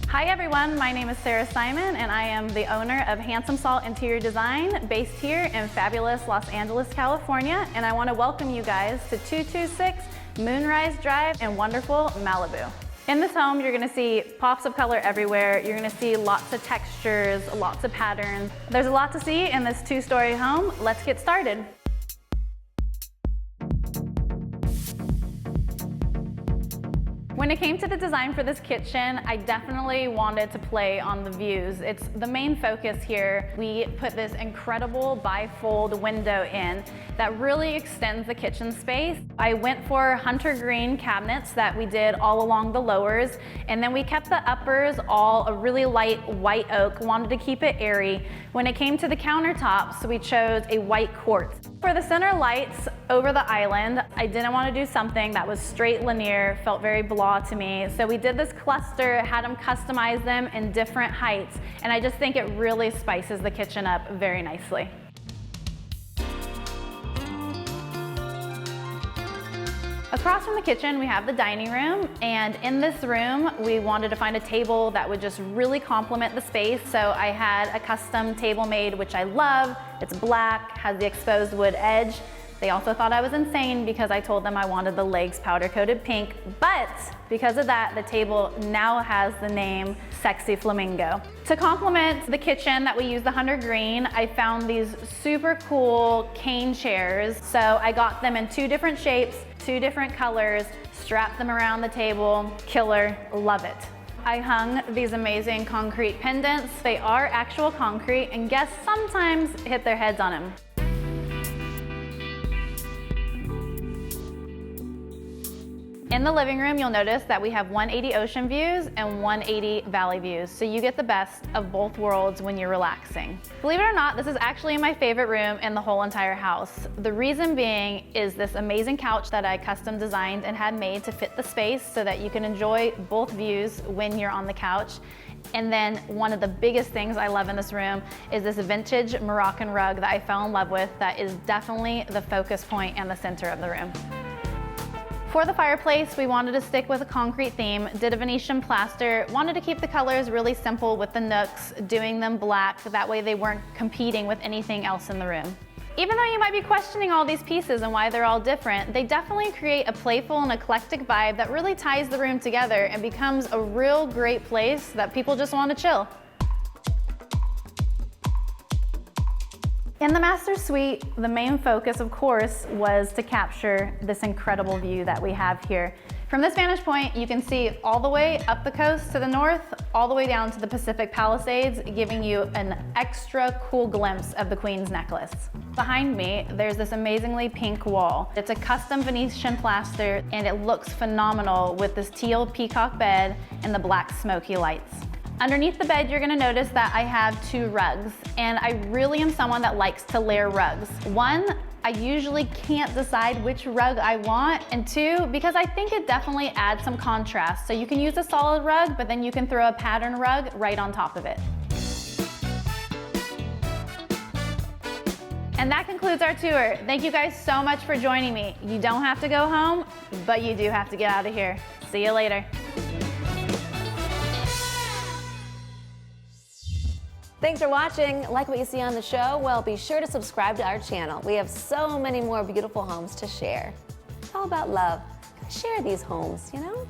Hi everyone, my name is Sara Simon and I am the owner of Handsome Salt Interior Design based here in fabulous Los Angeles, California, and I want to welcome you guys to 226 Moonrise Drive in wonderful Malibu. In this home, you're gonna see pops of color everywhere. You're gonna see lots of textures, lots of patterns. There's a lot to see in this two-story home. Let's get started. When it came to the design for this kitchen, I definitely wanted to play on the views. It's the main focus here. We put this incredible bifold window in that really extends the kitchen space. I went for hunter green cabinets that we did all along the lowers, and then we kept the uppers all a really light white oak, wanted to keep it airy. When it came to the countertops, we chose a white quartz. For the center lights over the island, I didn't want to do something that was straight linear, felt very blah to me. So we did this cluster, had them customize them in different heights, and I just think it really spices the kitchen up very nicely. Across from the kitchen, we have the dining room, and in this room, we wanted to find a table that would just really complement the space. So I had a custom table made, which I love. It's black, has the exposed wood edge. They also thought I was insane because I told them I wanted the legs powder coated pink, but because of that, the table now has the name Sexy Flamingo. To complement the kitchen that we use the hunter green, I found these super cool cane chairs. So I got them in two different shapes, two different colors, strapped them around the table. Killer, love it. I hung these amazing concrete pendants. They are actual concrete, and guests sometimes hit their heads on them. In the living room, you'll notice that we have 180 ocean views and 180 valley views, so you get the best of both worlds when you're relaxing. Believe it or not, this is actually my favorite room in the whole entire house. The reason being is this amazing couch that I custom designed and had made to fit the space so that you can enjoy both views when you're on the couch. And then one of the biggest things I love in this room is this vintage Moroccan rug that I fell in love with that is definitely the focus point and the center of the room. For the fireplace, we wanted to stick with a concrete theme, did a Venetian plaster, wanted to keep the colors really simple with the nooks, doing them black, that way they weren't competing with anything else in the room. Even though you might be questioning all these pieces and why they're all different, they definitely create a playful and eclectic vibe that really ties the room together and becomes a real great place that people just want to chill. In the master suite, the main focus, of course, was to capture this incredible view that we have here. From this vantage point, you can see all the way up the coast to the north, all the way down to the Pacific Palisades, giving you an extra cool glimpse of the Queen's Necklace. Behind me, there's this amazingly pink wall. It's a custom Venetian plaster, and it looks phenomenal with this teal peacock bed and the black smoky lights. Underneath the bed, you're gonna notice that I have two rugs, and I really am someone that likes to layer rugs. One, I usually can't decide which rug I want, and two, because I think it definitely adds some contrast. So you can use a solid rug, but then you can throw a pattern rug right on top of it. And that concludes our tour. Thank you guys so much for joining me. You don't have to go home, but you do have to get out of here. See you later. Thanks for watching. Like what you see on the show? Well, be sure to subscribe to our channel. We have so many more beautiful homes to share. It's all about love. Share these homes, you know?